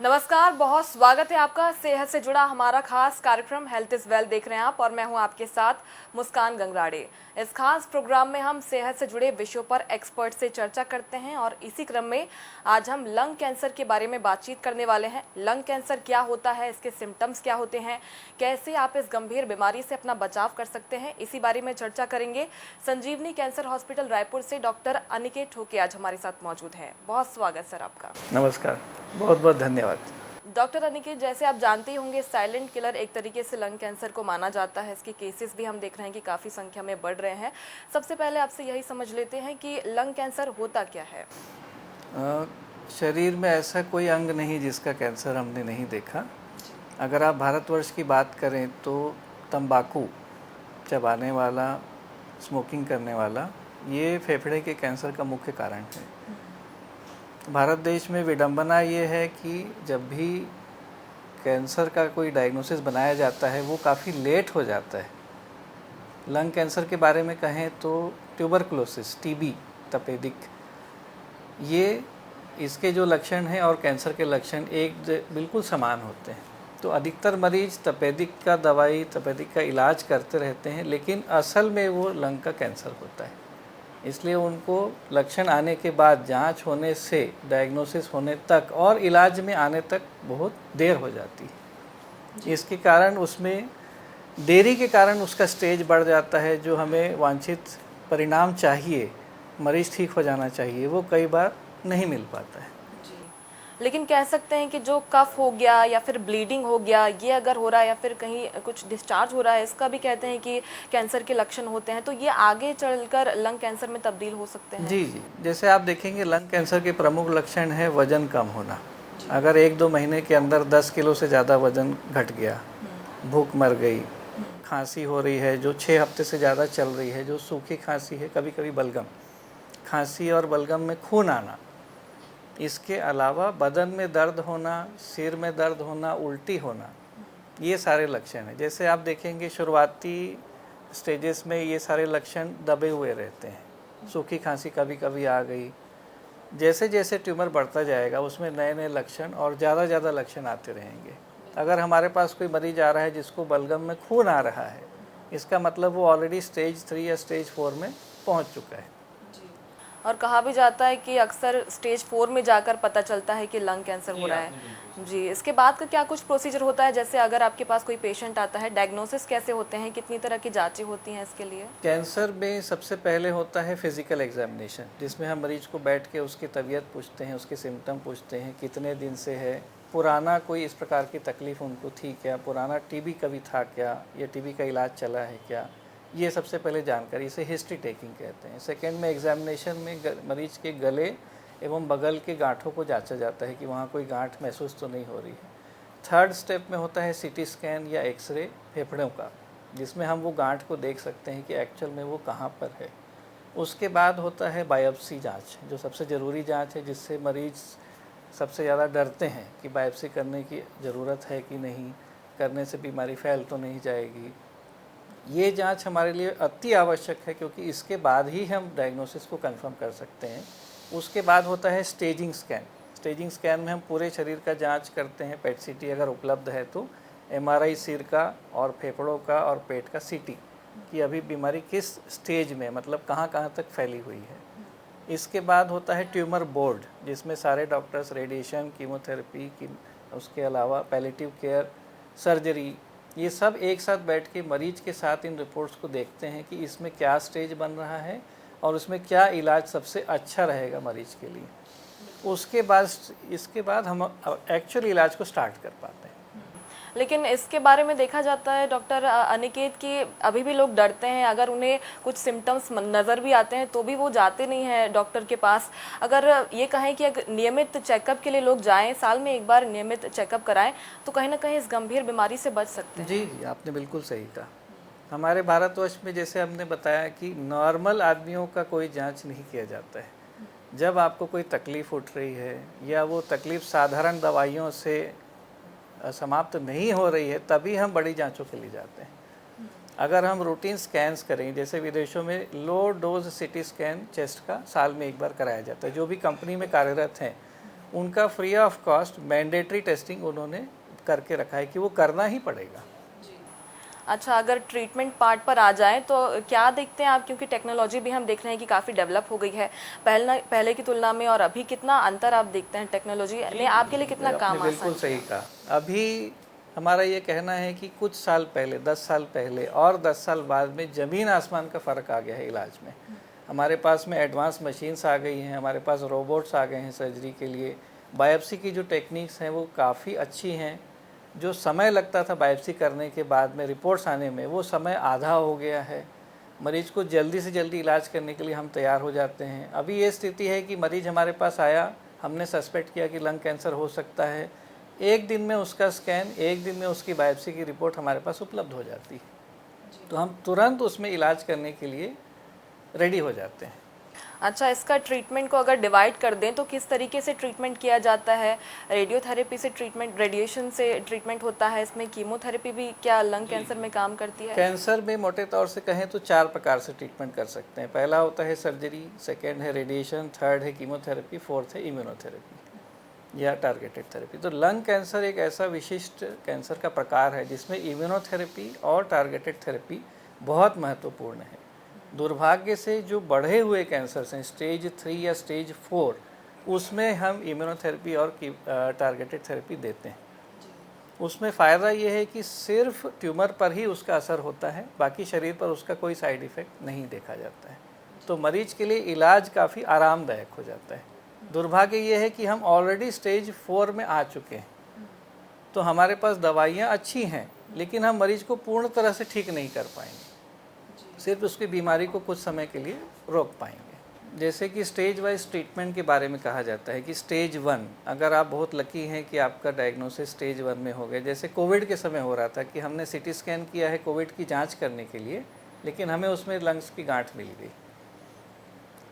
नमस्कार, बहुत स्वागत है आपका सेहत से जुड़ा हमारा खास कार्यक्रम हेल्थ इज वेल देख रहे हैं आप और मैं हूं आपके साथ मुस्कान गंगराड़े। इस खास प्रोग्राम में हम सेहत से जुड़े विषयों पर एक्सपर्ट से चर्चा करते हैं और इसी क्रम में आज हम लंग कैंसर के बारे में बातचीत करने वाले हैं। लंग कैंसर क्या होता है, इसके सिम्टम्स क्या होते हैं, कैसे आप इस गंभीर बीमारी से अपना बचाव कर सकते हैं, इसी बारे में चर्चा करेंगे। संजीवनी कैंसर हॉस्पिटल रायपुर से डॉक्टर अनिकेत ठोके आज हमारे साथ मौजूद हैं। बहुत स्वागत सर आपका। नमस्कार, बहुत बहुत धन्यवाद। डॉक्टर अनिकेत, जैसे आप जानते ही होंगे साइलेंट किलर एक तरीके से लंग कैंसर को माना जाता है। इसके केसेस भी हम देख रहे हैं कि काफ़ी संख्या में बढ़ रहे हैं। सबसे पहले आपसे यही समझ लेते हैं कि लंग कैंसर होता क्या है। शरीर में ऐसा कोई अंग नहीं जिसका कैंसर हमने नहीं देखा। अगर आप भारतवर्ष की बात करें तो तंबाकू चबाने वाला, स्मोकिंग करने वाला, ये फेफड़े के कैंसर का मुख्य कारण है। भारत देश में विडंबना ये है कि जब भी कैंसर का कोई डायग्नोसिस बनाया जाता है वो काफ़ी लेट हो जाता है। लंग कैंसर के बारे में कहें तो ट्यूबरकुलोसिस, टीबी, तपेदिक, ये इसके जो लक्षण हैं और कैंसर के लक्षण बिल्कुल समान होते हैं। तो अधिकतर मरीज तपेदिक का दवाई, तपेदिक का इलाज करते रहते हैं, लेकिन असल में वो लंग का कैंसर होता है। इसलिए उनको लक्षण आने के बाद जांच होने से डायग्नोसिस होने तक और इलाज में आने तक बहुत देर हो जाती है। इसके कारण उसमें देरी के कारण उसका स्टेज बढ़ जाता है। जो हमें वांछित परिणाम चाहिए, मरीज ठीक हो जाना चाहिए, वो कई बार नहीं मिल पाता है। लेकिन कह सकते हैं कि जो कफ हो गया या फिर ब्लीडिंग हो गया, ये अगर हो रहा है या फिर कहीं कुछ डिस्चार्ज हो रहा है, इसका भी कहते हैं कि कैंसर के लक्षण होते हैं। तो ये आगे चलकर लंग कैंसर में तब्दील हो सकते हैं। जी, जैसे आप देखेंगे लंग कैंसर के प्रमुख लक्षण है वजन कम होना। अगर 1-2 महीने के अंदर 10 किलो से ज़्यादा वजन घट गया, भूख मर गई, खांसी हो रही है जो 6 हफ्ते से ज़्यादा चल रही है, जो सूखी खांसी है, कभी कभी बलगम खांसी और बलगम में खून आना, इसके अलावा बदन में दर्द होना, सिर में दर्द होना, उल्टी होना, ये सारे लक्षण हैं। जैसे आप देखेंगे शुरुआती स्टेजेस में ये सारे लक्षण दबे हुए रहते हैं। सूखी खांसी कभी कभी आ गई, जैसे जैसे ट्यूमर बढ़ता जाएगा उसमें नए नए लक्षण और ज़्यादा लक्षण आते रहेंगे। अगर हमारे पास कोई मरीज आ रहा है जिसको बलगम में खून आ रहा है, इसका मतलब वो ऑलरेडी स्टेज 3 या स्टेज 4 में पहुंच चुका है। और कहा भी जाता है कि अक्सर स्टेज 4 में जाकर पता चलता है कि लंग कैंसर हो रहा है। जी, इसके बाद का क्या कुछ प्रोसीजर होता है? जैसे अगर आपके पास कोई पेशेंट आता है, डायग्नोसिस कैसे होते हैं, कितनी तरह की जांचें होती हैं इसके लिए? कैंसर में सबसे पहले होता है फिजिकल एग्जामिनेशन, जिसमें हम मरीज को बैठ के उसकी तबीयत पूछते हैं, उसके सिम्टम पूछते हैं, कितने दिन से है, पुराना कोई इस प्रकार की तकलीफ उनको थी क्या, पुराना टीबी कभी था क्या, या टीबी का इलाज चला है क्या, ये सबसे पहले जानकारी, इसे हिस्ट्री टेकिंग कहते हैं। सेकेंड में एग्जामिनेशन में मरीज के गले एवं बगल के गांठों को जांचा जाता है कि वहाँ कोई गांठ महसूस तो नहीं हो रही है। थर्ड स्टेप में होता है सीटी स्कैन या एक्सरे फेफड़ों का, जिसमें हम वो गांठ को देख सकते हैं कि एक्चुअल में वो कहाँ पर है। उसके बाद होता है बायोप्सी जांच, जो सबसे ज़रूरी जांच है, जिससे मरीज सबसे ज़्यादा डरते हैं कि बायोप्सी करने की ज़रूरत है कि नहीं, करने से बीमारी फैल तो नहीं जाएगी। ये जांच हमारे लिए अति आवश्यक है क्योंकि इसके बाद ही हम डायग्नोसिस को कंफर्म कर सकते हैं। उसके बाद होता है स्टेजिंग स्कैन। स्टेजिंग स्कैन में हम पूरे शरीर का जांच करते हैं, पेट सीटी अगर उपलब्ध है तो, एमआरआई सिर का और फेफड़ों का और पेट का सीटी, कि अभी बीमारी किस स्टेज में, मतलब कहाँ कहाँ तक फैली हुई है। इसके बाद होता है ट्यूमर बोर्ड, जिसमें सारे डॉक्टर्स रेडिएशन, कीमोथेरेपी की, उसके अलावा पैलेटिव केयर, सर्जरी, ये सब एक साथ बैठ के मरीज के साथ इन रिपोर्ट्स को देखते हैं कि इसमें क्या स्टेज बन रहा है और उसमें क्या इलाज सबसे अच्छा रहेगा मरीज के लिए। इसके बाद हम एक्चुअल इलाज को स्टार्ट कर पाते हैं। लेकिन इसके बारे में देखा जाता है डॉक्टर अनिकेत कि अभी भी लोग डरते हैं। अगर उन्हें कुछ सिम्टम्स नज़र भी आते हैं तो भी वो जाते नहीं हैं डॉक्टर के पास। अगर ये कहें कि अगर नियमित चेकअप के लिए लोग जाएं, साल में एक बार नियमित चेकअप कराएं, तो कहीं ना कहीं इस गंभीर बीमारी से बच सकते हैं। जी, आपने बिल्कुल सही कहा। हमारे भारतवर्ष में जैसे हमने बताया कि नॉर्मल आदमियों का कोई जाँच नहीं किया जाता है। जब आपको कोई तकलीफ़ उठ रही है या वो तकलीफ़ साधारण दवाइयों से समाप्त नहीं हो रही है, तभी हम बड़ी जांचों के लिए जाते हैं। अगर हम रूटीन स्कैन्स करें, जैसे विदेशों में low dose CT scan chest का साल में एक बार कराया जाता है, जो भी कंपनी में कार्यरत हैं उनका free of cost mandatory testing उन्होंने करके रखा है कि वो करना ही पड़ेगा। अच्छा, अगर ट्रीटमेंट पार्ट पर आ जाएं तो क्या देखते हैं आप, क्योंकि टेक्नोलॉजी भी हम देख रहे हैं कि काफ़ी डेवलप हो गई है पहले की तुलना में, और अभी कितना अंतर आप देखते हैं, टेक्नोलॉजी ने आपके लिए कितना काम आपने बिल्कुल आसान सही किया? कहा। अभी हमारा ये कहना है कि कुछ साल पहले, 10 साल पहले और 10 साल बाद में ज़मीन आसमान का फ़र्क आ गया है इलाज में। हमारे पास में एडवांस मशीन्स आ गई हैं, हमारे पास रोबोट्स आ गए हैं सर्जरी के लिए। बायोप्सी की जो टेक्निक्स हैं वो काफ़ी अच्छी हैं। जो समय लगता था बायोप्सी करने के बाद में रिपोर्ट्स आने में, वो समय आधा हो गया है। मरीज़ को जल्दी से जल्दी इलाज करने के लिए हम तैयार हो जाते हैं। अभी ये स्थिति है कि मरीज़ हमारे पास आया, हमने सस्पेक्ट किया कि लंग कैंसर हो सकता है, एक दिन में उसका स्कैन, एक दिन में उसकी बायोप्सी की रिपोर्ट हमारे पास उपलब्ध हो जाती है। तो हम तुरंत उसमें इलाज करने के लिए रेडी हो जाते हैं। अच्छा, इसका ट्रीटमेंट को अगर डिवाइड कर दें तो किस तरीके से ट्रीटमेंट किया जाता है? रेडियोथेरेपी से ट्रीटमेंट, रेडिएशन से ट्रीटमेंट होता है, इसमें कीमोथेरेपी भी क्या लंग कैंसर में काम करती है? कैंसर में मोटे तौर से कहें तो 4 प्रकार से ट्रीटमेंट कर सकते हैं। पहला होता है सर्जरी, सेकेंड है रेडिएशन, थर्ड है कीमोथेरेपी, फोर्थ है इम्यूनोथेरेपी या टारगेटेड थेरेपी। तो लंग कैंसर एक ऐसा विशिष्ट कैंसर का प्रकार है जिसमें इम्यूनोथेरेपी और टारगेटेड थेरेपी बहुत महत्वपूर्ण है। दुर्भाग्य से जो बढ़े हुए कैंसर्स हैं स्टेज 3 या स्टेज 4, उसमें हम इम्यूनोथेरेपी और टारगेटेड थेरेपी देते हैं। उसमें फ़ायदा ये है कि सिर्फ ट्यूमर पर ही उसका असर होता है, बाकी शरीर पर उसका कोई साइड इफ़ेक्ट नहीं देखा जाता है। तो मरीज़ के लिए इलाज काफ़ी आरामदायक हो जाता है। दुर्भाग्य ये है कि हम ऑलरेडी स्टेज 4 में आ चुके हैं, तो हमारे पास दवाइयाँ अच्छी हैं लेकिन हम मरीज़ को पूर्ण तरह से ठीक नहीं कर पाएंगे, सिर्फ उसकी बीमारी को कुछ समय के लिए रोक पाएंगे। जैसे कि स्टेज वाइज ट्रीटमेंट के बारे में कहा जाता है कि स्टेज 1, अगर आप बहुत लकी हैं कि आपका डायग्नोसिस स्टेज 1 में हो गया, जैसे कोविड के समय हो रहा था कि हमने सीटी स्कैन किया है कोविड की जांच करने के लिए, लेकिन हमें उसमें लंग्स की गांठ मिल गई।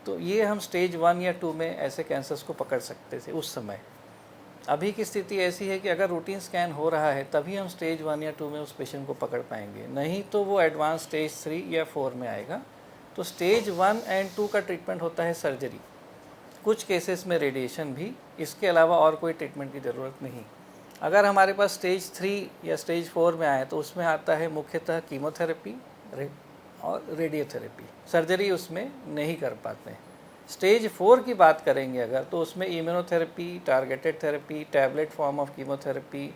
तो ये हम स्टेज 1 या 2 में ऐसे कैंसर्स को पकड़ सकते थे उस समय। अभी की स्थिति ऐसी है कि अगर रूटीन स्कैन हो रहा है तभी हम स्टेज 1 या 2 में उस पेशेंट को पकड़ पाएंगे, नहीं तो वो एडवांस स्टेज 3 या 4 में आएगा। तो स्टेज 1 एंड 2 का ट्रीटमेंट होता है सर्जरी, कुछ केसेस में रेडिएशन भी, इसके अलावा और कोई ट्रीटमेंट की ज़रूरत नहीं। अगर हमारे पास स्टेज 3 या स्टेज 4 में आए तो उसमें आता है मुख्यतः कीमोथेरेपी और रेडियोथेरेपी, सर्जरी उसमें नहीं कर पाते हैं। स्टेज 4 की बात करेंगे अगर, तो उसमें immunotherapy, targeted therapy, tablet form of chemotherapy,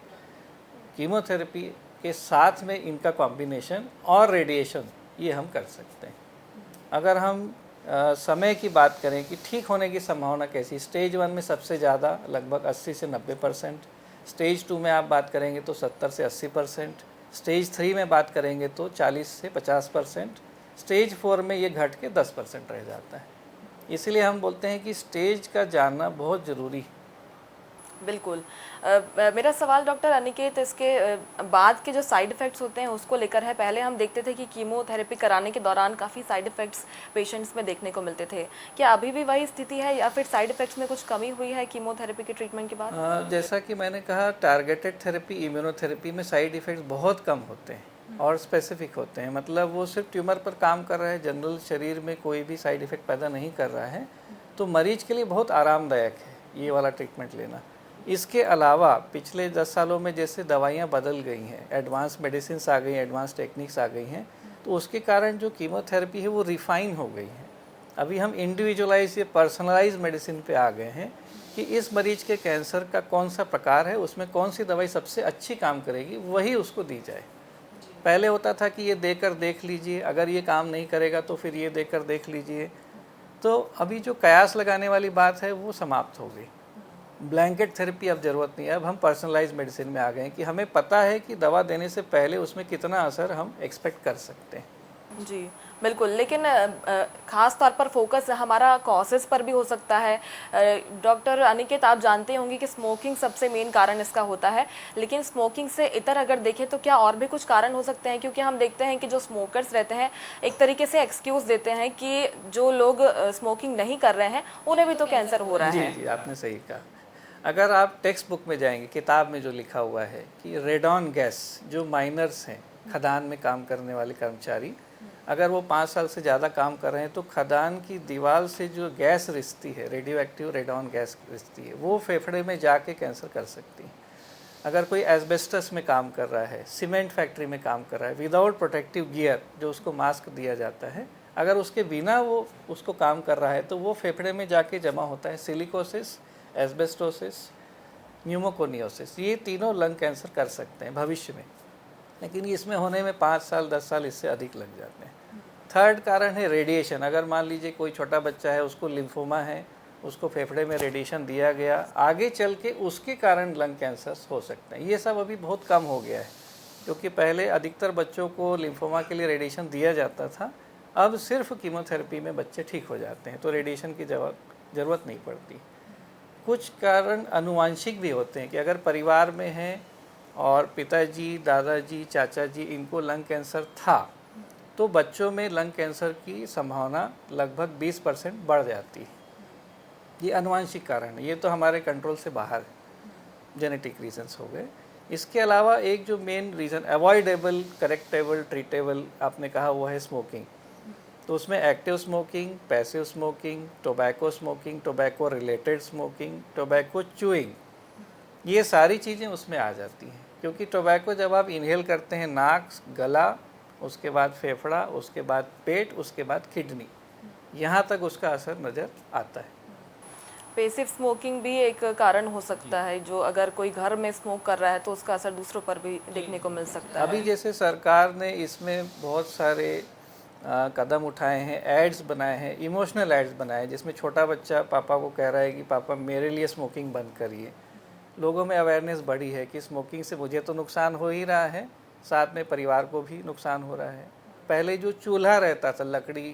chemotherapy के साथ में इनका कॉम्बिनेशन और रेडिएशन, ये हम कर सकते हैं। अगर हम समय की बात करें कि ठीक होने की संभावना कैसी, स्टेज 1 में सबसे ज़्यादा लगभग 80 से 90%, स्टेज 2 में आप बात करेंगे तो 70 से 80%, स्टेज 3 में बात करेंगे तो 40 से 50%, स्टेज 4 में ये घट के 10% रह जाता है। इसलिए हम बोलते हैं कि स्टेज का जानना बहुत ज़रूरी है। बिल्कुल। मेरा सवाल डॉक्टर अनिकेत, इसके बाद के जो साइड इफ़ेक्ट्स होते हैं उसको लेकर है। पहले हम देखते थे कि कीमोथेरेपी कराने के दौरान काफ़ी साइड इफ़ेक्ट्स पेशेंट्स में देखने को मिलते थे। क्या अभी भी वही स्थिति है या फिर साइड इफ़ेक्ट्स में कुछ कमी हुई है कीमोथेरेपी के ट्रीटमेंट के बाद? जैसा कि मैंने कहा, टारगेटेड थेरेपी, इम्यूनोथेरेपी में साइड इफ़ेक्ट्स बहुत कम होते हैं और स्पेसिफिक होते हैं। मतलब वो सिर्फ ट्यूमर पर काम कर रहा है, जनरल शरीर में कोई भी साइड इफ़ेक्ट पैदा नहीं कर रहा है, तो मरीज के लिए बहुत आरामदायक है ये वाला ट्रीटमेंट लेना। इसके अलावा पिछले 10 सालों में जैसे दवाइयाँ बदल गई हैं, एडवांस मेडिसिन आ गई हैं, एडवांस टेक्निक्स आ गई हैं, तो उसके कारण जो कीमोथेरेपी है वो रिफ़ाइन हो गई है। अभी हम इंडिविजुअलाइज या पर्सनलाइज मेडिसिन पे आ गए हैं कि इस मरीज के कैंसर का कौन सा प्रकार है, उसमें कौन सी दवाई सबसे अच्छी काम करेगी, वही उसको दी जाए। पहले होता था कि ये देकर देख लीजिए, अगर ये काम नहीं करेगा तो फिर ये देकर देख लीजिए। तो अभी जो कयास लगाने वाली बात है वो समाप्त हो गई। ब्लैंकेट थेरेपी अब ज़रूरत नहीं है, अब हम पर्सनलाइज मेडिसिन में आ गए हैं कि हमें पता है कि दवा देने से पहले उसमें कितना असर हम एक्सपेक्ट कर सकते हैं। जी बिल्कुल, लेकिन ख़ास तौर पर फोकस हमारा कॉजेज़ पर भी हो सकता है। डॉक्टर अनिकेत, आप जानते होंगे कि स्मोकिंग सबसे मेन कारण इसका होता है, लेकिन स्मोकिंग से इतर अगर देखें तो क्या और भी कुछ कारण हो सकते हैं? क्योंकि हम देखते हैं कि जो स्मोकर्स रहते हैं एक तरीके से एक्सक्यूज़ देते हैं कि जो लोग स्मोकिंग नहीं कर रहे हैं उन्हें भी तो कैंसर हो रहा है। जी, आपने सही कहा। अगर आप टेक्स्ट बुक में जाएंगे, किताब में जो लिखा हुआ है कि रेडॉन गैस, जो माइनर्स हैं, खदान में काम करने वाले कर्मचारी, अगर वो 5 साल से ज़्यादा काम कर रहे हैं तो खदान की दीवार से जो गैस रिसती है, रेडियो एक्टिव रेडॉन गैस रिसती है, वो फेफड़े में जाके कैंसर कर सकती है। अगर कोई एस्बेस्टस में काम कर रहा है, सीमेंट फैक्ट्री में काम कर रहा है, विदाउट प्रोटेक्टिव गियर जो उसको मास्क दिया जाता है, अगर उसके बिना वो उसको काम कर रहा है तो वो फेफड़े में जाके जमा होता है। सिलिकोसिस, एस्बेस्टोसिस, न्यूमोकोनियोसिस, ये तीनों लंग कैंसर कर सकते हैं भविष्य में, लेकिन इसमें होने में 5 साल 10 साल इससे अधिक लग जाते हैं। थर्ड कारण है रेडिएशन। अगर मान लीजिए कोई छोटा बच्चा है, उसको लिम्फोमा है, उसको फेफड़े में रेडिएशन दिया गया, आगे चल के उसके कारण लंग कैंसर हो सकते हैं। ये सब अभी बहुत कम हो गया है, क्योंकि पहले अधिकतर बच्चों को लिम्फोमा के लिए रेडिएशन दिया जाता था, अब सिर्फ कीमोथेरेपी में बच्चे ठीक हो जाते हैं, तो रेडिएशन की ज़रूरत नहीं पड़ती। कुछ कारण अनुवांशिक भी होते हैं कि अगर परिवार में हैं और पिताजी, दादाजी, चाचा जी इनको लंग कैंसर था, तो बच्चों में लंग कैंसर की संभावना लगभग 20% बढ़ जाती है। ये अनुवांशिक कारण है, ये तो हमारे कंट्रोल से बाहर है, जेनेटिक रीजंस हो गए। इसके अलावा एक जो मेन रीज़न अवॉइडेबल, करेक्टेबल, ट्रीटेबल आपने कहा, वो है स्मोकिंग। तो उसमें active smoking, passive smoking, tobacco smoking, tobacco related smoking, tobacco chewing, ये सारी चीज़ें उसमें आ जाती हैं। क्योंकि टोबैको जब आप इनहेल करते हैं, नाक, गला, उसके बाद फेफड़ा, उसके बाद पेट, उसके बाद किडनी, यहाँ तक उसका असर नज़र आता है। पेसिव स्मोकिंग भी एक कारण हो सकता है, जो अगर कोई घर में स्मोक कर रहा है तो उसका असर दूसरों पर भी देखने को मिल सकता है। अभी जैसे सरकार ने इसमें बहुत सारे कदम उठाए हैं, एड्स बनाए हैं, इमोशनल एड्स बनाए हैं, जिसमें छोटा बच्चा पापा को कह रहा है कि पापा मेरे लिए स्मोकिंग बंद करिए। लोगों में अवेयरनेस बढ़ी है कि स्मोकिंग से मुझे तो नुकसान हो ही रहा है, साथ में परिवार को भी नुकसान हो रहा है। पहले जो चूल्हा रहता था, लकड़ी,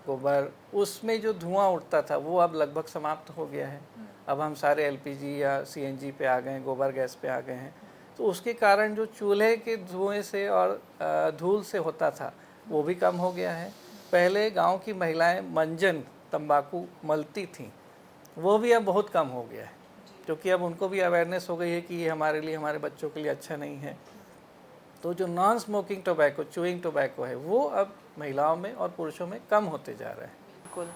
गोबर, उसमें जो धुआं उठता था वो अब लगभग समाप्त हो गया है। अब हम सारे एलपीजी या सीएनजी पे आ गए हैं, गोबर गैस पे आ गए हैं। तो उसके कारण जो चूल्हे के धुएं से और धूल से होता था वो भी कम हो गया है। पहले गांव की महिलाएं मंजन, तंबाकू मलती थीं, वो भी अब बहुत कम हो गया है, क्योंकि अब उनको भी अवेयरनेस हो गई है कि ये हमारे लिए, हमारे बच्चों के लिए अच्छा नहीं है। तो जो non smoking tobacco, chewing tobacco है, वो अब महिलाओं में और पुरुषों में कम होते जा रहा है। बिल्कुल।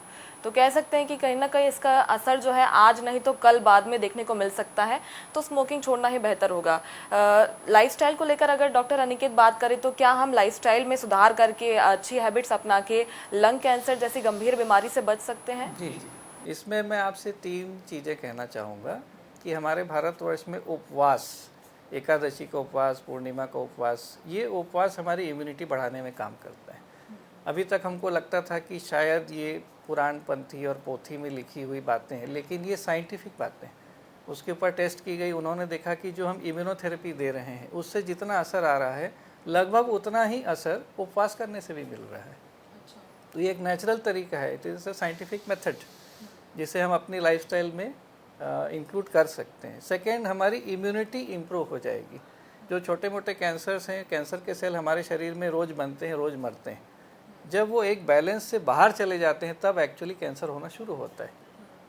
तो कह सकते हैं कि कहीं ना कहीं इसका असर जो है आज नहीं तो कल बाद में देखने को मिल सकता है, तो स्मोकिंग छोड़ना ही बेहतर होगा। लाइफस्टाइल को लेकर अगर डॉक्टर अनिकेत बात करें तो क्या हम लाइफस्टाइल में सुधार करके, अच्छी हैबिट्स अपना के लंग कैंसर जैसी गंभीर बीमारी से बच सकते हैं? जी जी, इसमें मैं आपसे 3 चीज़ें कहना चाहूँगा कि हमारे भारतवर्ष में उपवास, एकादशी का उपवास, पूर्णिमा का उपवास, ये उपवास हमारी इम्यूनिटी बढ़ाने में काम करता है। अभी तक हमको लगता था कि शायद ये पुराण पंथी और पोथी में लिखी हुई बातें हैं, लेकिन ये साइंटिफिक बातें हैं। उसके ऊपर टेस्ट की गई, उन्होंने देखा कि जो हम इम्यूनोथेरेपी दे रहे हैं उससे जितना असर आ रहा है, लगभग उतना ही असर उपवास करने से भी मिल रहा है। तो ये एक नेचुरल तरीका है, it is a scientific method, जिसे हम अपनी लाइफस्टाइल में इंक्लूड कर सकते हैं। सेकेंड, हमारी इम्यूनिटी इम्प्रूव हो जाएगी। जो छोटे मोटे कैंसर्स हैं, कैंसर के सेल हमारे शरीर में रोज़ बनते हैं, रोज़ मरते हैं। जब वो एक बैलेंस से बाहर चले जाते हैं तब एक्चुअली कैंसर होना शुरू होता है।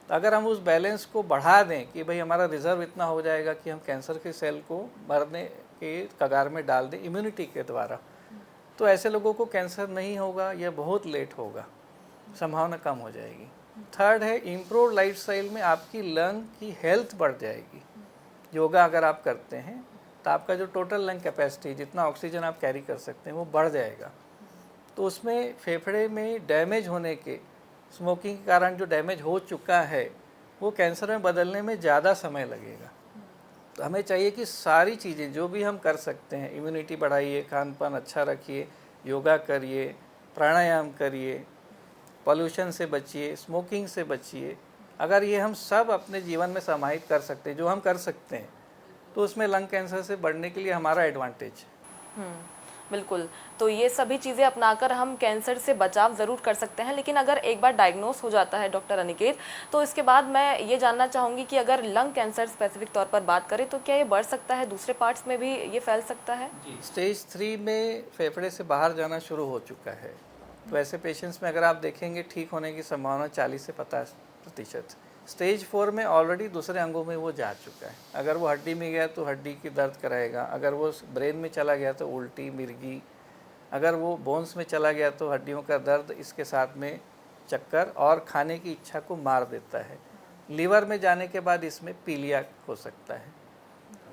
तो अगर हम उस बैलेंस को बढ़ा दें कि भाई हमारा रिजर्व इतना हो जाएगा कि हम कैंसर के सेल को मरने के कगार में डाल दें इम्यूनिटी के द्वारा, तो ऐसे लोगों को कैंसर नहीं होगा या बहुत लेट होगा, संभावना कम हो जाएगी। थर्ड है, इम्प्रूव लाइफस्टाइल में आपकी लंग की हेल्थ बढ़ जाएगी। योगा अगर आप करते हैं तो आपका जो टोटल लंग कैपेसिटी, जितना ऑक्सीजन आप कैरी कर सकते हैं, वो बढ़ जाएगा। तो उसमें फेफड़े में डैमेज होने के, स्मोकिंग के कारण जो डैमेज हो चुका है, वो कैंसर में बदलने में ज़्यादा समय लगेगा। तो हमें चाहिए कि सारी चीज़ें जो भी हम कर सकते हैं, इम्यूनिटी बढ़ाइए, खान पान अच्छा रखिए, योगा करिए, प्राणायाम करिए, पॉल्यूशन से बचिए, स्मोकिंग से बचिए। अगर ये हम सब अपने जीवन में समाहित कर सकते हैं, जो हम कर सकते हैं, तो उसमें लंग कैंसर से बढ़ने के लिए हमारा एडवांटेज। बिल्कुल। तो ये सभी चीज़ें अपनाकर हम कैंसर से बचाव ज़रूर कर सकते हैं, लेकिन अगर एक बार डायग्नोस हो जाता है डॉक्टर अनिकेत, तो इसके बाद मैं ये जानना चाहूँगी कि अगर लंग कैंसर स्पेसिफिक तौर पर बात करें तो क्या ये बढ़ सकता है, दूसरे पार्ट्स में भी ये फैल सकता है? स्टेज 3 में फेफड़े से बाहर जाना शुरू हो चुका है। तो ऐसे पेशेंट्स में अगर आप देखेंगे ठीक होने की संभावना 40 से 50%। स्टेज 4 में ऑलरेडी दूसरे अंगों में वो जा चुका है। अगर वो हड्डी में गया तो हड्डी की दर्द कराएगा, अगर वो ब्रेन में चला गया तो उल्टी, मिर्गी, अगर वो बोन्स में चला गया तो हड्डियों का दर्द, इसके साथ में चक्कर और खाने की इच्छा को मार देता है। लीवर में जाने के बाद इसमें पीलिया हो सकता है।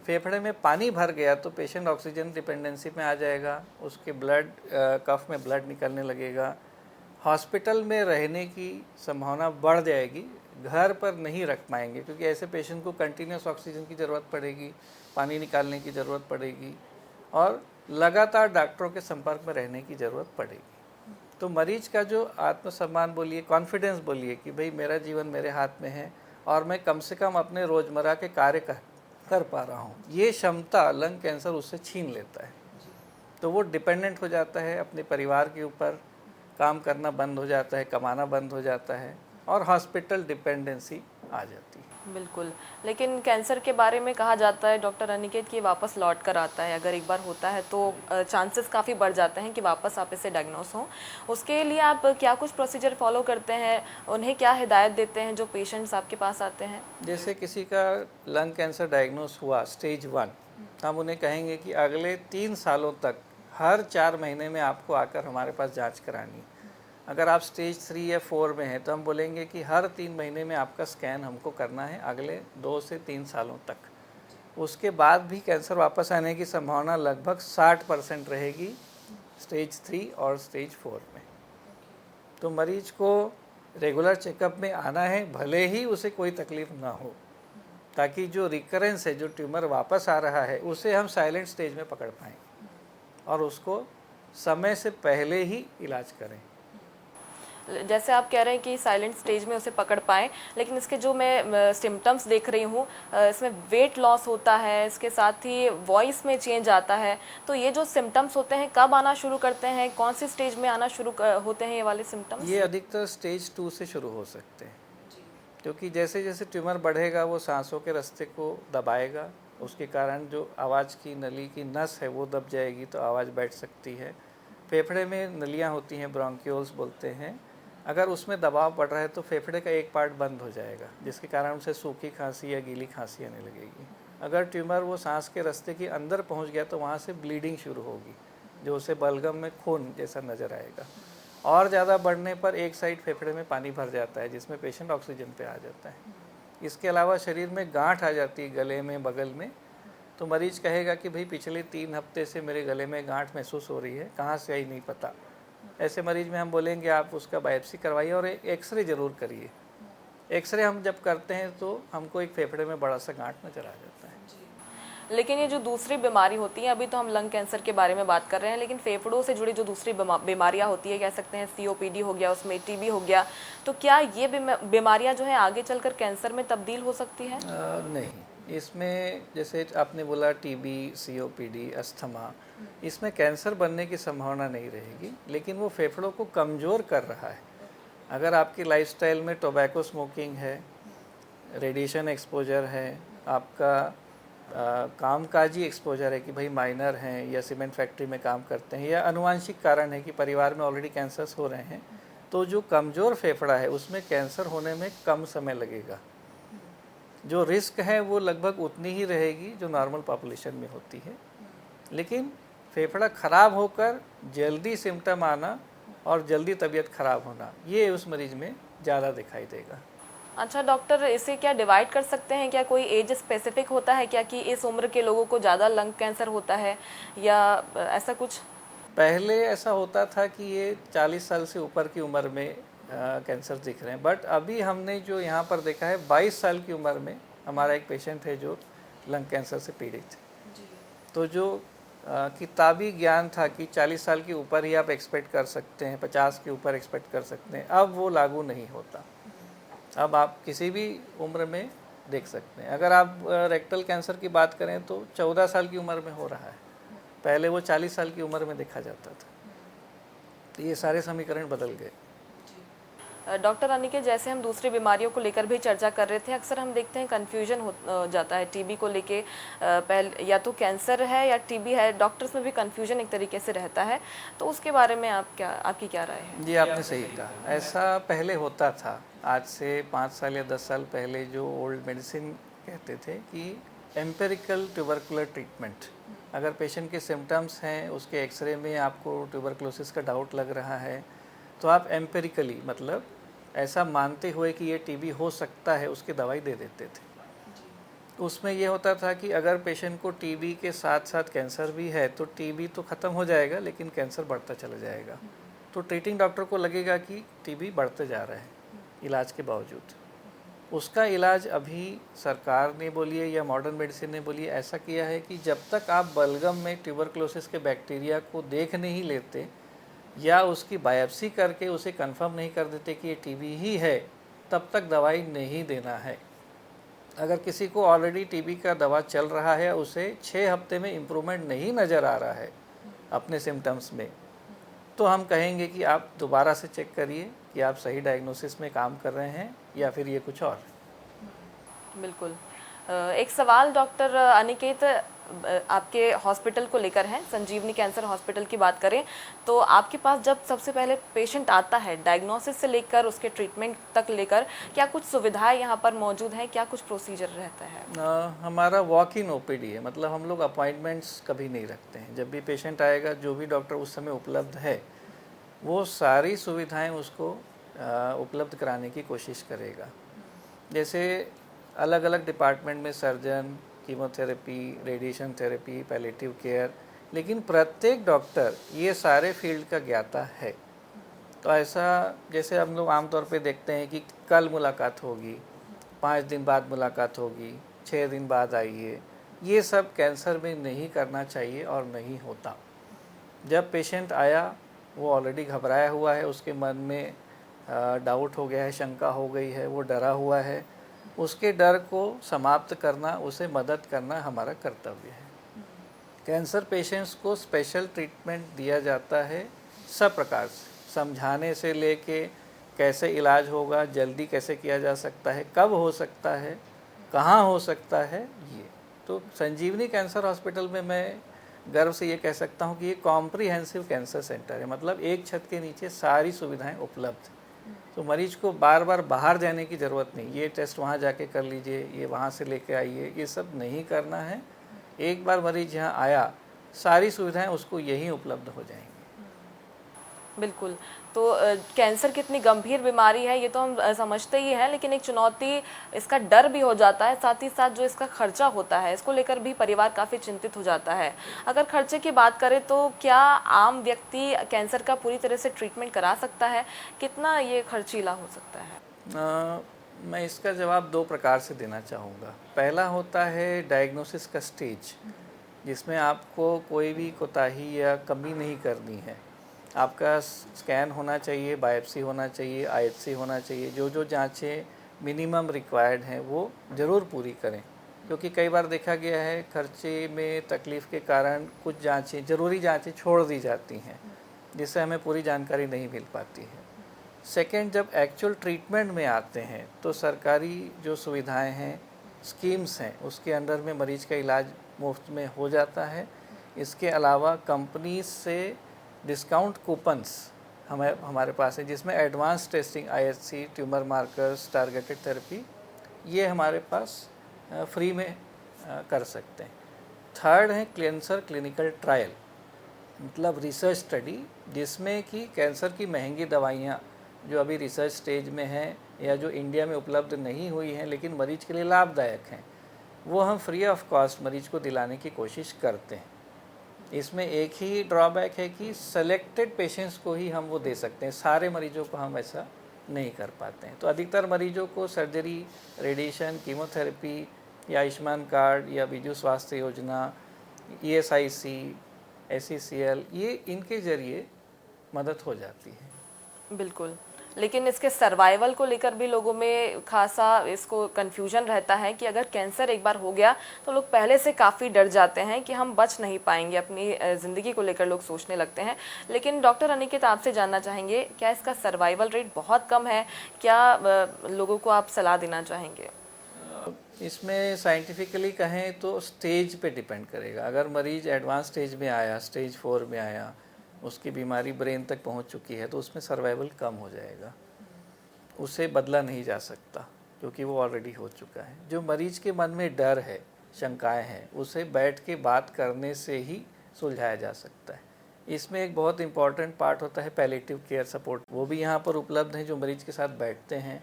फेफड़े में पानी भर गया तो पेशेंट ऑक्सीजन डिपेंडेंसी में आ जाएगा, उसके कफ में ब्लड निकलने लगेगा, हॉस्पिटल में रहने की संभावना बढ़ जाएगी, घर पर नहीं रख पाएंगे क्योंकि ऐसे पेशेंट को कंटिन्यूस ऑक्सीजन की ज़रूरत पड़ेगी, पानी निकालने की ज़रूरत पड़ेगी और लगातार डॉक्टरों के संपर्क में रहने की ज़रूरत पड़ेगी। तो मरीज का जो आत्मसम्मान बोलिए, कॉन्फिडेंस बोलिए कि भाई मेरा जीवन मेरे हाथ में है और मैं कम से कम अपने रोज़मर्रा के कार्य कर पा रहा हूँ, ये क्षमता लंग कैंसर उससे छीन लेता है। तो वो डिपेंडेंट हो जाता है अपने परिवार के ऊपर, काम करना बंद हो जाता है, कमाना बंद हो जाता है और हॉस्पिटल डिपेंडेंसी आ जाती है। बिल्कुल, लेकिन कैंसर के बारे में कहा जाता है डॉक्टर अनिकेत कि वापस लौट कर आता है। अगर एक बार होता है तो चांसेस काफ़ी बढ़ जाते हैं कि वापस आप इससे डायग्नोस हों। उसके लिए आप क्या कुछ प्रोसीजर फॉलो करते हैं, उन्हें क्या हिदायत देते हैं जो पेशेंट्स आपके पास आते हैं? जैसे किसी का लंग कैंसर डायग्नोस हुआ स्टेज 1, हम उन्हें कहेंगे कि अगले 3 सालों तक हर 4 महीने में आपको आकर हमारे पास जांच करानी। अगर आप स्टेज 3 या 4 में हैं तो हम बोलेंगे कि हर 3 महीने में आपका स्कैन हमको करना है अगले 2 से 3 सालों तक। उसके बाद भी कैंसर वापस आने की संभावना लगभग 60% रहेगी स्टेज 3 और स्टेज 4 में। तो मरीज को रेगुलर चेकअप में आना है, भले ही उसे कोई तकलीफ ना हो, ताकि जो रिकरेंस है, जो ट्यूमर वापस आ रहा है, उसे हम साइलेंट स्टेज में पकड़ पाएँ और उसको समय से पहले ही इलाज करें। जैसे आप कह रहे हैं कि साइलेंट स्टेज में उसे पकड़ पाएँ, लेकिन इसके जो मैं सिम्टम्स देख रही हूँ, इसमें वेट लॉस होता है, इसके साथ ही वॉइस में चेंज आता है। तो ये जो सिम्टम्स होते हैं कब आना शुरू करते हैं, कौन सी स्टेज में आना शुरू होते हैं ये वाले सिम्टम्स? ये अधिकतर स्टेज 2 से शुरू हो सकते हैं, क्योंकि जैसे जैसे ट्यूमर बढ़ेगा वो सांसों के रास्ते को दबाएगा, उसके कारण जो आवाज़ की नली की नस है वो दब जाएगी तो आवाज़ बैठ सकती है। फेफड़े में नलियाँ होती हैं, ब्रोंक्यूल्स बोलते हैं, अगर उसमें दबाव पड़ रहा है तो फेफड़े का एक पार्ट बंद हो जाएगा, जिसके कारण उसे सूखी खांसी या गीली खांसी आने लगेगी। अगर ट्यूमर वो सांस के रास्ते के अंदर पहुंच गया तो वहाँ से ब्लीडिंग शुरू होगी, जो उसे बलगम में खून जैसा नज़र आएगा। और ज़्यादा बढ़ने पर एक साइड फेफड़े में पानी भर जाता है, जिसमें पेशेंट ऑक्सीजन पे आ जाता है। इसके अलावा शरीर में गांठ आ जाती है गले में, बगल में, तो मरीज कहेगा कि भाई पिछले 3 हफ्ते से मेरे गले में गांठ महसूस हो रही है, कहाँ से आई नहीं पता। ऐसे मरीज में हम बोलेंगे आप उसका बायोप्सी करवाइए और एक्सरे ज़रूर करिए। एक्सरे हम जब करते हैं तो हमको एक फेफड़े में बड़ा सा गांठ नजर आ जाता है। लेकिन ये जो दूसरी बीमारी होती है, अभी तो हम लंग कैंसर के बारे में बात कर रहे हैं, लेकिन फेफड़ों से जुड़ी जो दूसरी बीमारियां होती है, कह सकते हैं COPD हो गया, उसमें TB हो गया, तो क्या ये बीमारियां जो है आगे चलकर कैंसर में तब्दील हो सकती है? नहीं, इसमें जैसे आपने बोला TB, COPD, अस्थमा, इसमें कैंसर बनने की संभावना नहीं रहेगी, लेकिन वो फेफड़ों को कमज़ोर कर रहा है। अगर आपकी लाइफस्टाइल में टोबैको स्मोकिंग है, रेडिएशन एक्सपोजर है, आपका कामकाजी एक्सपोजर है कि भाई माइनर हैं या सीमेंट फैक्ट्री में काम करते हैं, या आनुवांशिक कारण है कि परिवार में ऑलरेडी कैंसर्स हो रहे हैं, तो जो कमज़ोर फेफड़ा है उसमें कैंसर होने में कम समय लगेगा। जो रिस्क है वो लगभग उतनी ही रहेगी जो नॉर्मल पॉपुलेशन में होती है, लेकिन फेफड़ा ख़राब होकर जल्दी सिम्टम आना और जल्दी तबीयत ख़राब होना, ये उस मरीज में ज़्यादा दिखाई देगा। अच्छा डॉक्टर, इसे क्या डिवाइड कर सकते हैं? क्या कोई एज स्पेसिफिक होता है क्या कि इस उम्र के लोगों को ज़्यादा लंग कैंसर होता है, या ऐसा कुछ? पहले ऐसा होता था कि ये 40 साल से ऊपर की उम्र में कैंसर दिख रहे हैं, बट अभी हमने जो यहाँ पर देखा है 22 साल की उम्र में हमारा एक पेशेंट है जो लंग कैंसर से पीड़ित है। तो जो किताबी ज्ञान था कि 40 साल के ऊपर ही आप एक्सपेक्ट कर सकते हैं, 50 के ऊपर एक्सपेक्ट कर सकते हैं, अब वो लागू नहीं होता। अब आप किसी भी उम्र में देख सकते हैं। अगर आप रेक्टल कैंसर की बात करें तो 14 साल की उम्र में हो रहा है, पहले वो 40 साल की उम्र में देखा जाता था। तो ये सारे समीकरण बदल गए। डॉक्टर अनिकेत, जैसे हम दूसरी बीमारियों को लेकर भी चर्चा कर रहे थे, अक्सर हम देखते हैं कन्फ्यूजन हो जाता है TB को लेके। पहले या तो कैंसर है या TB है, डॉक्टर्स में भी कन्फ्यूजन एक तरीके से रहता है, तो उसके बारे में आपकी क्या राय है? जी, आपने सही कहा, ऐसा पहले होता था। आज से 5 साल या 10 साल पहले जो ओल्ड मेडिसिन कहते थे कि एम्पेरिकल ट्यूबरकुलर ट्रीटमेंट, अगर पेशेंट के सिम्टम्स हैं, उसके एक्सरे में आपको ट्यूबरक्लोसिस का डाउट लग रहा है, तो आप एम्पेरिकली मतलब ऐसा मानते हुए कि ये टीबी हो सकता है, उसकी दवाई दे देते थे। उसमें ये होता था कि अगर पेशेंट को टीबी के साथ साथ कैंसर भी है तो टीबी तो ख़त्म हो जाएगा, लेकिन कैंसर बढ़ता चला जाएगा। तो ट्रीटिंग डॉक्टर को लगेगा कि टीबी बढ़ते जा रहा है इलाज के बावजूद। उसका इलाज अभी सरकार ने बोलिए या मॉडर्न मेडिसिन ने बोलिए ऐसा किया है कि जब तक आप बलगम में ट्यूबरक्लोसिस के बैक्टीरिया को देख नहीं लेते या उसकी बायोप्सी करके उसे कंफर्म नहीं कर देते कि ये टीबी ही है, तब तक दवाई नहीं देना है। अगर किसी को ऑलरेडी टीबी का दवा चल रहा है, उसे 6 हफ्ते में इम्प्रूवमेंट नहीं नज़र आ रहा है अपने सिम्टम्स में, तो हम कहेंगे कि आप दोबारा से चेक करिए कि आप सही डायग्नोसिस में काम कर रहे हैं या फिर ये कुछ और। बिल्कुल। एक सवाल डॉक्टर अनिकेत, आपके हॉस्पिटल को लेकर है, संजीवनी कैंसर हॉस्पिटल की बात करें तो आपके पास जब सबसे पहले पेशेंट आता है, डायग्नोसिस से लेकर उसके ट्रीटमेंट तक लेकर क्या कुछ सुविधाएं यहाँ पर मौजूद हैं, क्या कुछ प्रोसीजर रहता है? हमारा वॉक इन ओपीडी है, मतलब हम लोग अपॉइंटमेंट्स कभी नहीं रखते हैं। जब भी पेशेंट आएगा, जो भी डॉक्टर उस समय उपलब्ध है वो सारी सुविधाएं उसको उपलब्ध कराने की कोशिश करेगा। जैसे अलग अलग डिपार्टमेंट में surgeon, chemotherapy, radiation therapy, palliative care, लेकिन प्रत्येक डॉक्टर ये सारे फील्ड का ज्ञाता है। तो ऐसा जैसे हम लोग आमतौर पे देखते हैं कि कल मुलाकात होगी, 5 दिन बाद मुलाकात होगी, 6 दिन बाद आइए, ये सब कैंसर में नहीं करना चाहिए और नहीं होता। जब पेशेंट आया वो ऑलरेडी घबराया हुआ है, उसके मन में डाउट हो गया है, शंका हो गई है, वो डरा हुआ है, उसके डर को समाप्त करना, उसे मदद करना हमारा कर्तव्य है। कैंसर पेशेंट्स को स्पेशल ट्रीटमेंट दिया जाता है सब प्रकार से, समझाने से लेके कैसे इलाज होगा, जल्दी कैसे किया जा सकता है, कब हो सकता है, कहाँ हो सकता है। ये तो संजीवनी कैंसर हॉस्पिटल में मैं गर्व से ये कह सकता हूँ कि ये कॉम्प्रिहेंसिव कैंसर सेंटर है, मतलब एक छत के नीचे सारी सुविधाएं उपलब्ध। तो मरीज को बार बार बाहर जाने की ज़रूरत नहीं, ये टेस्ट वहाँ जाके कर लीजिए, ये वहाँ से लेके आइए, ये सब नहीं करना है। एक बार मरीज यहाँ आया, सारी सुविधाएं उसको यहीं उपलब्ध हो जाएंगी। बिल्कुल। तो कैंसर कितनी गंभीर बीमारी है ये तो हम समझते ही हैं, लेकिन एक चुनौती इसका डर भी हो जाता है, साथ ही साथ जो इसका खर्चा होता है इसको लेकर भी परिवार काफ़ी चिंतित हो जाता है। अगर खर्चे की बात करें तो क्या आम व्यक्ति कैंसर का पूरी तरह से ट्रीटमेंट करा सकता है? कितना ये खर्चीला हो सकता है? मैं इसका जवाब 2 प्रकार से देना चाहूँगा। पहला होता है डायग्नोसिस का स्टेज, जिसमें आपको कोई भी कोताही या कमी नहीं करनी है। आपका स्कैन होना चाहिए, बायोप्सी होना चाहिए, आईएचसी होना चाहिए, जो जो जांचें मिनिमम रिक्वायर्ड हैं वो ज़रूर पूरी करें, क्योंकि कई बार देखा गया है खर्चे में तकलीफ़ के कारण कुछ जांचें, ज़रूरी जांचें छोड़ दी जाती हैं, जिससे हमें पूरी जानकारी नहीं मिल पाती है। सेकेंड, जब एक्चुअल ट्रीटमेंट में आते हैं तो सरकारी जो सुविधाएं हैं, स्कीम्स हैं, उसके अंडर में मरीज का इलाज मुफ्त में हो जाता है। इसके अलावा कंपनी से डिस्काउंट कूपन्स हमारे पास है, जिसमें advance testing, IHC, tumour markers, targeted therapy, ये हमारे पास फ्री में कर सकते हैं। थर्ड है कैंसर क्लिनिकल ट्रायल, मतलब रिसर्च स्टडी, जिसमें कि कैंसर की महंगी दवाइयाँ जो अभी रिसर्च स्टेज में हैं या जो इंडिया में उपलब्ध नहीं हुई हैं लेकिन मरीज के लिए लाभदायक हैं, वो हम फ्री ऑफ कॉस्ट मरीज को दिलाने की कोशिश करते हैं। इसमें एक ही ड्रॉबैक है कि सेलेक्टेड पेशेंट्स को ही हम वो दे सकते हैं, सारे मरीजों को हम ऐसा नहीं कर पाते हैं। तो अधिकतर मरीजों को सर्जरी, रेडिएशन, कीमोथेरेपी या आयुष्मान कार्ड या बिजू स्वास्थ्य योजना, ESIC, SECL, ये इनके ज़रिए मदद हो जाती है। बिल्कुल, लेकिन इसके सर्वाइवल को लेकर भी लोगों में खासा इसको कन्फ्यूजन रहता है कि अगर कैंसर एक बार हो गया तो लोग पहले से काफ़ी डर जाते हैं कि हम बच नहीं पाएंगे, अपनी ज़िंदगी को लेकर लोग सोचने लगते हैं। लेकिन डॉक्टर अनिकेत, आपसे जानना चाहेंगे, क्या इसका सर्वाइवल रेट बहुत कम है? क्या लोगों को आप सलाह देना चाहेंगे? इसमें साइंटिफिकली कहें तो स्टेज पे डिपेंड करेगा। अगर मरीज एडवांस स्टेज में आया, स्टेज 4 में आया, उसकी बीमारी ब्रेन तक पहुंच चुकी है, तो उसमें सर्वाइवल कम हो जाएगा, उसे बदला नहीं जा सकता क्योंकि वो ऑलरेडी हो चुका है। जो मरीज के मन में डर है, शंकाएं हैं उसे बैठ के बात करने से ही सुलझाया जा सकता है। इसमें एक बहुत इंपॉर्टेंट पार्ट होता है पैलिएटिव केयर सपोर्ट, वो भी यहाँ पर उपलब्ध है जो मरीज के साथ बैठते हैं।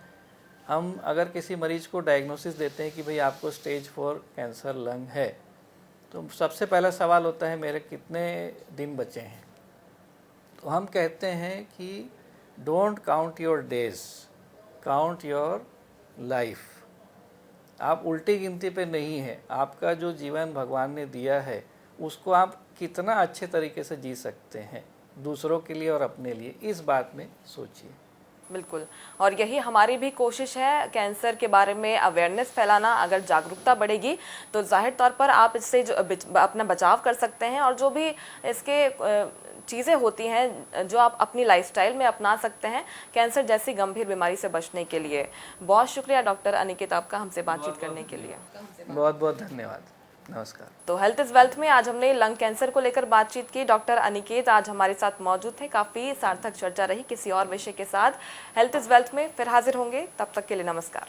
हम अगर किसी मरीज को डायग्नोसिस देते हैं कि भाई आपको स्टेज 4 कैंसर लंग है, तो सबसे पहला सवाल होता है मेरे कितने दिन बचे हैं। तो हम कहते हैं कि don't count your days, count your life. आप उल्टी गिनती पे नहीं है, आपका जो जीवन भगवान ने दिया है उसको आप कितना अच्छे तरीके से जी सकते हैं दूसरों के लिए और अपने लिए, इस बात में सोचिए। बिल्कुल, और यही हमारी भी कोशिश है, कैंसर के बारे में अवेयरनेस फैलाना। अगर जागरूकता बढ़ेगी तो जाहिर तौर पर आप इससे जो अपना बचाव कर सकते हैं, और जो भी इसके चीज़ें होती हैं जो आप अपनी लाइफस्टाइल में अपना सकते हैं कैंसर जैसी गंभीर बीमारी से बचने के लिए। बहुत शुक्रिया डॉक्टर अनिकेत आपका हमसे बातचीत करने के लिए। बहुत बहुत धन्यवाद, नमस्कार। तो हेल्थ इज़ वेल्थ में आज हमने लंग कैंसर को लेकर बातचीत की। डॉक्टर अनिकेत आज हमारे साथ मौजूद थे। काफ़ी सार्थक चर्चा रही। किसी और विषय के साथ हेल्थ इज़ वेल्थ में फिर हाजिर होंगे, तब तक के लिए नमस्कार।